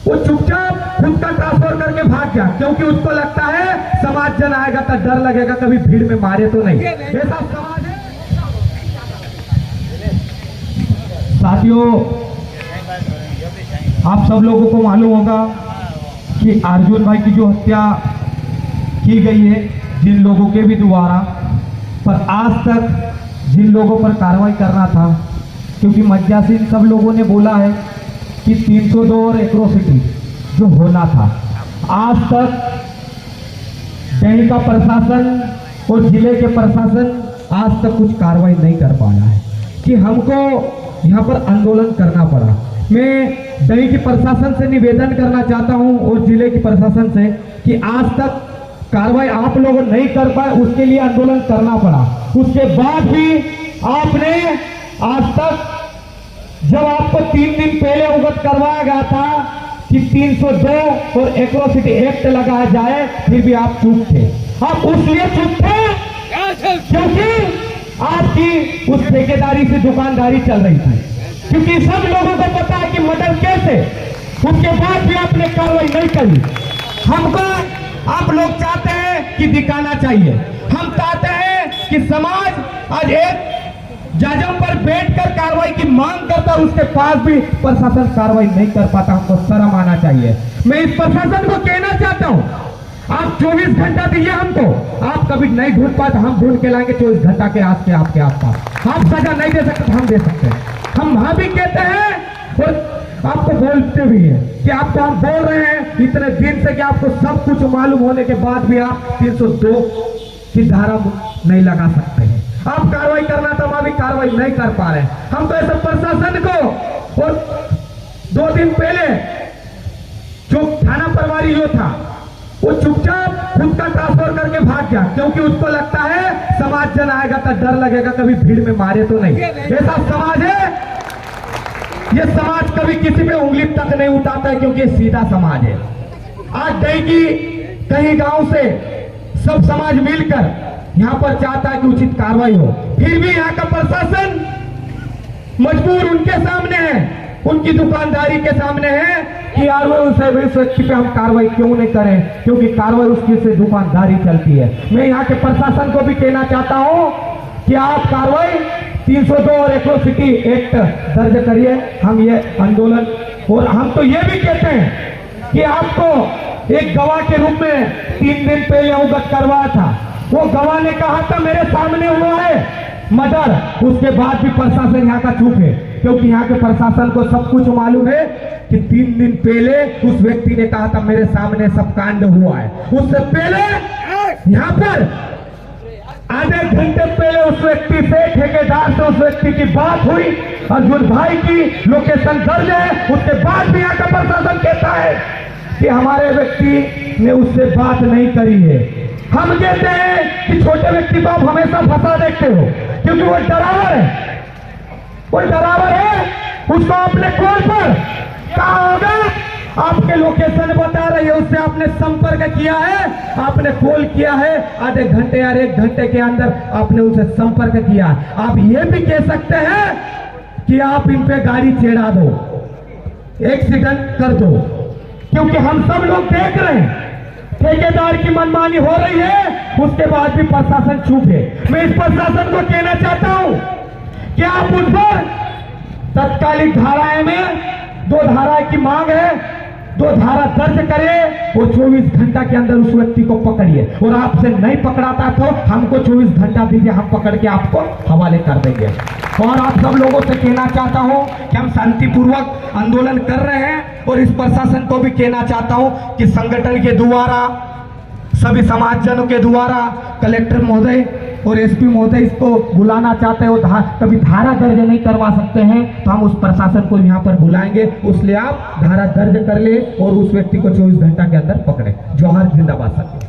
वो चुपचाप खुद का ट्रांसफर करके भाग गया, क्योंकि उसको लगता है समाज जन आएगा तो डर लगेगा, कभी भीड़ में मारे तो नहीं। ऐसा समाज है। साथियों, आप सब लोगों को मालूम होगा कि अर्जुन भाई की जो हत्या की गई है जिन लोगों के भी द्वारा, पर आज तक जिन लोगों पर कार्रवाई करना था, क्योंकि मज्जासीन सब लोगों ने बोला है कि 302 और एट्रोसिटी जो होना था, आज तक शहर का प्रशासन और जिले के प्रशासन आज तक कुछ कार्रवाई नहीं कर पाया है, कि हमको यहाँ पर आंदोलन करना पड़ा। मैं दही के प्रशासन से निवेदन करना चाहता हूँ और जिले के प्रशासन से कि आज तक कार्रवाई आप लोग नहीं कर पाए, उसके लिए आंदोलन करना पड़ा। उसके बाद भी आपने आज तक, जब आपको 3 दिन पहले अवगत करवाया गया था कि 302 और एट्रोसिटी एक्ट लगाया जाए, फिर भी आप चुप थे। आप उसलिए चुप थे क्योंकि आपकी उस ठेकेदारी से दुकानदारी चल रही थी, क्योंकि सब लोगों को पता है कि मर्डर कैसे, उसके बाद भी आपने कार्रवाई नहीं करी। हमको आप लोग चाहते हैं कि दिखाना चाहिए, हम चाहते हैं कि समाज आज एक जजम पर बैठकर कार्रवाई की मांग करता, उसके पास भी प्रशासन कार्रवाई नहीं कर पाता। हमको शर्म आना चाहिए। मैं इस प्रशासन को कहना चाहता हूं, आप 24 घंटा दीजिए हमको, आप कभी नहीं ढूंढ पाए तो हम ढूंढ के लाएंगे 24 घंटा के आपके आसपास। आप सजा नहीं दे सकते, हम दे सकते हैं। हम वहां भी कहते हैं और आपको बोलते भी हैं कि आपको हम बोल रहे हैं इतने दिन से कि आपको सब कुछ मालूम होने के बाद भी आप 302 की धारा नहीं लगा सकते हैं। आप कार्रवाई करना तो वहां भी कार्रवाई नहीं कर पा रहे। हम तो ऐसे प्रशासन को, और 2 दिन पहले जो थाना प्रभारी जो था वो चुपचाप खुद का ट्रांसफर करके भाग गया, क्योंकि उसको लगता है समाज जन आएगा तो डर लगेगा, कभी भीड़ में मारे तो नहीं। ऐसा समाज है। ये समाज कभी किसी पे उंगली तक नहीं उठाता है, क्योंकि सीधा समाज है। आज दही की कहीं गांव से सब समाज मिलकर यहाँ पर चाहता है कि उचित कार्रवाई हो, फिर भी यहाँ का प्रशासन मजबूर उनके सामने है, उनकी दुकानदारी के सामने है कि यार वो उस व्यक्ति पे हम कार्रवाई क्यों नहीं करें, क्योंकि कार्रवाई उसकी से दुकानदारी चलती है। मैं यहाँ के प्रशासन को भी कहना चाहता हूँ कि आप कार्रवाई 302 और एट्रोसिटी एक्ट दर्ज करिए। हम ये आंदोलन, और हम तो ये भी कहते हैं कि आपको एक गवाह के रूप में 3 दिन पहले अवगत करवाया था, वो गवाह ने कहा था मेरे सामने हुआ है मर्डर, उसके बाद भी प्रशासन यहाँ का चुप है, क्योंकि यहाँ के प्रशासन को सब कुछ मालूम है कि 3 दिन पहले उस व्यक्ति ने कहा था मेरे सामने सब कांड हुआ है। उससे पहले यहाँ पर आधे घंटे पहले उस व्यक्ति से, ठेकेदार से उस व्यक्ति की बात हुई, अर्जुन भाई की लोकेशन दर्ज है। उसके बाद भी यहाँ का प्रशासन कहता है कि हमारे व्यक्ति ने उससे बात नहीं करी है। हम कहते हैं कि छोटे व्यक्ति को आप हमेशा फंसा देखते हो, क्योंकि वो डरावर है, वो डरावर है। उसको आपने कॉल पर कहा होगा, आपके लोकेशन बता रही है, उससे आपने संपर्क किया है, आपने कॉल किया है, आधे घंटे या 1 घंटे के अंदर आपने उनसे संपर्क किया। आप ये भी कह सकते हैं कि आप इन पे गाड़ी चढ़ा दो, एक्सीडेंट कर दो, क्योंकि हम सब लोग देख रहे हैं ठेकेदार की मनमानी हो रही है, उसके बाद भी प्रशासन चुप है। मैं इस प्रशासन को कहना चाहता हूं कि आप उस पर तत्कालिक धाराएं में 2 धाराएं की मांग है, 2 धारा दर्ज करें और 24 घंटा के अंदर उस व्यक्ति को पकड़िए। और आपसे नहीं पकड़ाता तो हमको 24 घंटा दीजिए, हम पकड़ के आपको हवाले कर देंगे। और आप सब लोगों से कहना चाहता हूं कि हम शांतिपूर्वक आंदोलन कर रहे हैं, और इस प्रशासन को भी कहना चाहता हूं कि संगठन के द्वारा, सभी समाजजनों के द्वारा कलेक्टर महोदय और एसपी महोदय इसको बुलाना चाहते हैं, कभी धारा दर्ज नहीं करवा सकते हैं, तो हम उस प्रशासन को यहाँ पर बुलाएंगे। उसलिए आप धारा दर्ज कर ले और उस व्यक्ति को 24 घंटा के अंदर पकड़े। जौहर जिंदाबाद।